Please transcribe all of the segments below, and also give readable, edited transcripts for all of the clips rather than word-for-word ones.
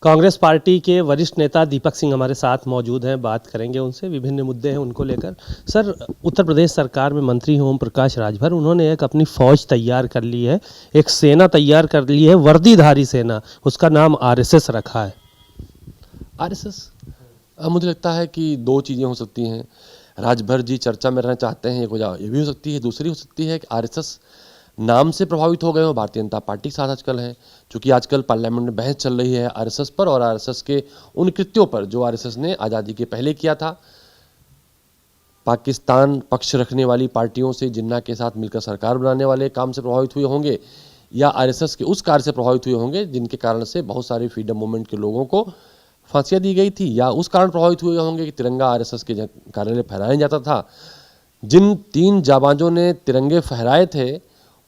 Congress party के वरिष्ठ नेता दीपक सिंह हमारे साथ मौजूद हैं। बात करेंगे उनसे, विभिन्न मुद्दे हैं उनको लेकर। सर, उत्तर प्रदेश सरकार में मंत्री हैं ओम प्रकाश राजभर, उन्होंने एक अपनी फौज तैयार कर ली है, एक सेना तैयार कर ली है, वर्दीधारी सेना। उसका नाम आरएसएस रखा है। आरएसएस, मुझे लगता है कि दो चीज़ें हो सकती हैं। राजभर जी चर्चा में रहना चाहते हैं, एक वजह ये भी हो सकती है। दूसरी हो सकती है कि आरएसएस नाम से प्रभावित हो गए हो भारतीय जनता पार्टी के साथ आजकल है, क्योंकि आजकल पार्लियामेंट में बहस चल रही है आरएसएस पर और आरएसएस के उन कृत्यों पर जो आरएसएस ने आज़ादी के पहले किया था। पाकिस्तान पक्ष रखने वाली पार्टियों से, जिन्ना के साथ मिलकर सरकार बनाने वाले काम से प्रभावित हुए होंगे, या आरएसएस के उस कार्य से प्रभावित हुए होंगे जिनके कारण से बहुत सारे फ्रीडम मूवमेंट के लोगों को फांसियाँ दी गई थी, या उस कारण प्रभावित हुए होंगे कि तिरंगा आरएसएस के कार्यालय फहराया जाता था। जिन 3 जाबाजों ने तिरंगे फहराए थे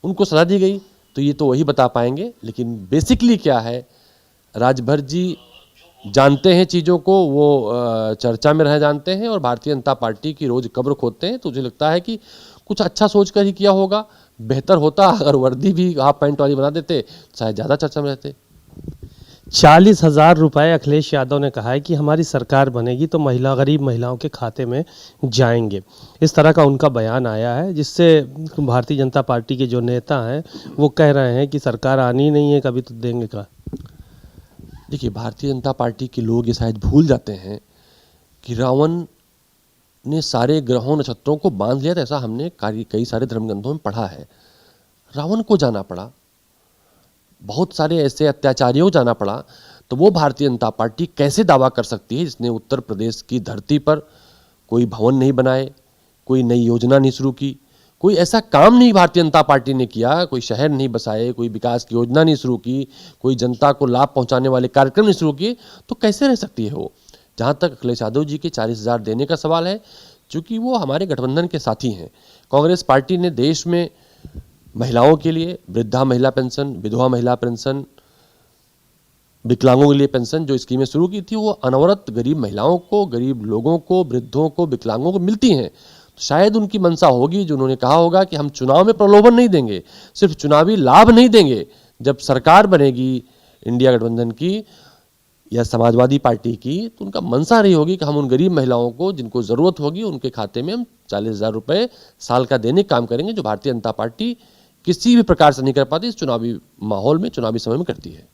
उनको सजा दी गई, तो ये तो वही बता पाएंगे। लेकिन बेसिकली क्या है, राजभर जी जानते हैं चीज़ों को, वो चर्चा में रह जानते हैं और भारतीय जनता पार्टी की रोज़ कब्र खोदते हैं। तो मुझे लगता है कि कुछ अच्छा सोच कर ही किया होगा। बेहतर होता अगर वर्दी भी हाफ पैंट वाली बना देते, शायद ज़्यादा चर्चा में रहते। 40,000 रुपये अखिलेश यादव ने कहा है कि हमारी सरकार बनेगी तो गरीब महिलाओं के खाते में जाएंगे। इस तरह का उनका बयान आया है, जिससे भारतीय जनता पार्टी के जो नेता हैं वो कह रहे हैं कि सरकार आनी ही नहीं है, कभी तो देंगे का। देखिए, भारतीय जनता पार्टी के लोग ये शायद भूल जाते हैं कि रावण ने सारे ग्रहों नक्षत्रों को बांध लिया था, ऐसा हमने कई सारे धर्मग्रंथों में पढ़ा है। रावण को जाना पड़ा, बहुत सारे ऐसे अत्याचारियों को जाना पड़ा, तो वो भारतीय जनता पार्टी कैसे दावा कर सकती है जिसने उत्तर प्रदेश की धरती पर कोई भवन नहीं बनाए, कोई नई योजना नहीं शुरू की, कोई ऐसा काम नहीं भारतीय जनता पार्टी ने किया, कोई शहर नहीं बसाए, कोई विकास की योजना नहीं शुरू की, कोई जनता को लाभ पहुंचाने वाले कार्यक्रम नहीं शुरू किए, तो कैसे रह सकती है वो। जहाँ तक अखिलेश यादव जी के 40,000 देने का सवाल है, चूँकि वो हमारे गठबंधन के साथी हैं। कांग्रेस पार्टी ने देश में महिलाओं के लिए वृद्धा महिला पेंशन, विधवा महिला पेंशन, विकलांगों के लिए पेंशन जो स्कीमें शुरू की थी, वो अनवरत गरीब महिलाओं को, गरीब लोगों को, वृद्धों को, विकलांगों को मिलती हैं। तो शायद उनकी मंशा होगी, जो उन्होंने कहा होगा कि हम चुनाव में प्रलोभन नहीं देंगे, सिर्फ चुनावी लाभ नहीं देंगे। जब सरकार बनेगी इंडिया गठबंधन की या समाजवादी पार्टी की, तो उनका मंशा रही होगी कि हम उन गरीब महिलाओं को जिनको ज़रूरत होगी उनके खाते में हम 40,000 रुपये साल का देने का काम करेंगे, जो भारतीय जनता पार्टी किसी भी प्रकार से नहीं कर पाती, इस चुनावी माहौल में, चुनावी समय में करती है।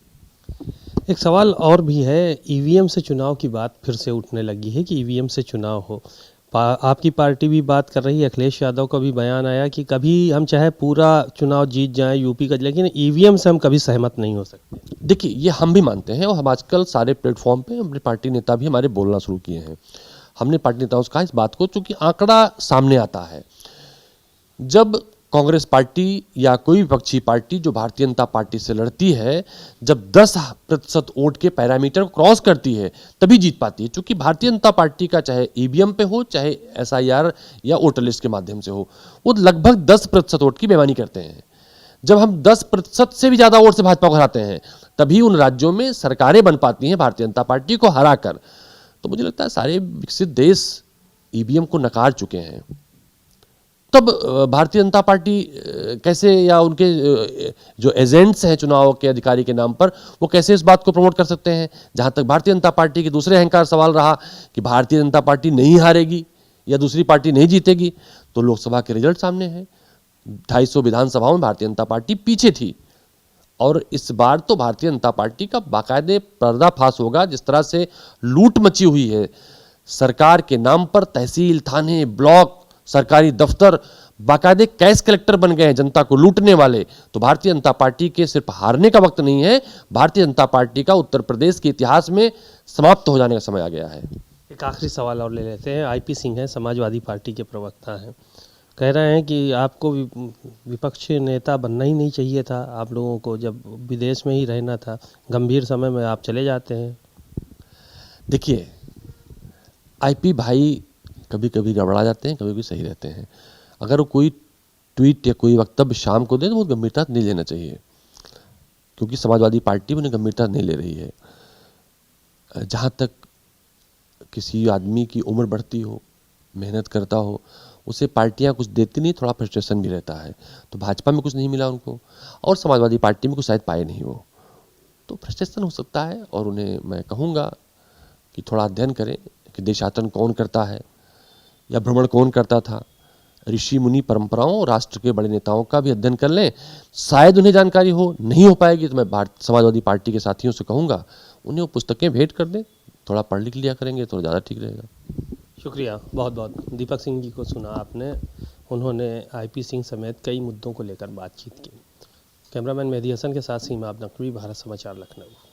एक सवाल और भी है, ईवीएम से चुनाव की बात फिर से उठने लगी है कि ईवीएम से चुनाव हो। आपकी पार्टी भी बात कर रही है, अखिलेश यादव का भी बयान आया कि कभी हम चाहे पूरा चुनाव जीत जाएं यूपी का, लेकिन ईवीएम से हम कभी सहमत नहीं हो सकते। देखिए, ये हम भी मानते हैं और हम आजकल सारे प्लेटफॉर्म पे अपने पार्टी नेता भी हमारे बोलना शुरू किए हैं। हमने पार्टी नेताओं से कहा इस बात को, चूँकि आंकड़ा सामने आता है, जब कांग्रेस पार्टी या कोई विपक्षी पार्टी जो भारतीय जनता पार्टी से लड़ती है, जब 10% वोट के पैरामीटर को क्रॉस करती है तभी जीत पाती है। क्योंकि भारतीय जनता पार्टी का चाहे ईवीएम पे हो, चाहे एसआईआर या वोटर लिस्ट के माध्यम से हो, वो लगभग 10% वोट की बेईमानी करते हैं। जब हम 10% से भी ज़्यादा वोट से भाजपा को हराते हैं, तभी उन राज्यों में सरकारें बन पाती हैं भारतीय जनता पार्टी को हराकर। तो मुझे लगता है सारे विकसित देश ईवीएम को नकार चुके हैं, तब भारतीय जनता पार्टी कैसे, या उनके जो एजेंट्स हैं चुनाव के अधिकारी के नाम पर, वो कैसे इस बात को प्रमोट कर सकते हैं। जहाँ तक भारतीय जनता पार्टी के दूसरे अहंकार सवाल रहा कि भारतीय जनता पार्टी नहीं हारेगी या दूसरी पार्टी नहीं जीतेगी, तो लोकसभा के रिजल्ट सामने हैं। 250 विधानसभाओं में भारतीय जनता पार्टी पीछे थी, और इस बार तो भारतीय जनता पार्टी का बाकायदे पर्दाफाश होगा। जिस तरह से लूट मची हुई है सरकार के नाम पर, तहसील, थाने, ब्लॉक, सरकारी दफ्तर बाकायदे कैश कलेक्टर बन गए हैं जनता को लूटने वाले। तो भारतीय जनता पार्टी के सिर्फ हारने का वक्त नहीं है, भारतीय जनता पार्टी का उत्तर प्रदेश के इतिहास में समाप्त हो जाने का समय आ गया है। एक आखिरी सवाल और ले लेते हैं। आईपी सिंह हैं, समाजवादी पार्टी के प्रवक्ता हैं, कह रहे हैं कि आपको विपक्ष नेता बनना ही नहीं चाहिए था, आप लोगों को जब विदेश में ही रहना था, गंभीर समय में आप चले जाते हैं। देखिए, आईपी भाई कभी कभी गड़बड़ा जाते हैं, कभी कभी सही रहते हैं। अगर वो कोई ट्वीट या कोई वक्तव्य शाम को दे तो वो गंभीरता नहीं लेना चाहिए, क्योंकि समाजवादी पार्टी उन्हें गंभीरता नहीं ले रही है। जहाँ तक किसी आदमी की उम्र बढ़ती हो, मेहनत करता हो, उसे पार्टियां कुछ देती नहीं, थोड़ा फ्रस्ट्रेशन भी रहता है। तो भाजपा में कुछ नहीं मिला उनको, और समाजवादी पार्टी में कुछ शायद पाए नहीं वो। तो फ्रस्ट्रेशन हो सकता है। और उन्हें मैं कहूँगा कि थोड़ा अध्ययन करें कि देशाटन कौन करता है या भ्रमण कौन करता था। ऋषि मुनि परंपराओं, राष्ट्र के बड़े नेताओं का भी अध्ययन कर लें, शायद उन्हें जानकारी हो। नहीं हो पाएगी तो मैं समाजवादी पार्टी के साथियों से कहूँगा उन्हें वो पुस्तकें भेंट कर दें, थोड़ा पढ़ लिख लिया करेंगे तो ज़्यादा ठीक रहेगा। शुक्रिया बहुत बहुत। दीपक सिंह जी को सुना आपने, उन्होंने आईपी सिंह समेत कई मुद्दों को लेकर बातचीत की। कैमरामैन मेहदी हसन के साथ सीमा नकवी, भारत समाचार, लखनऊ।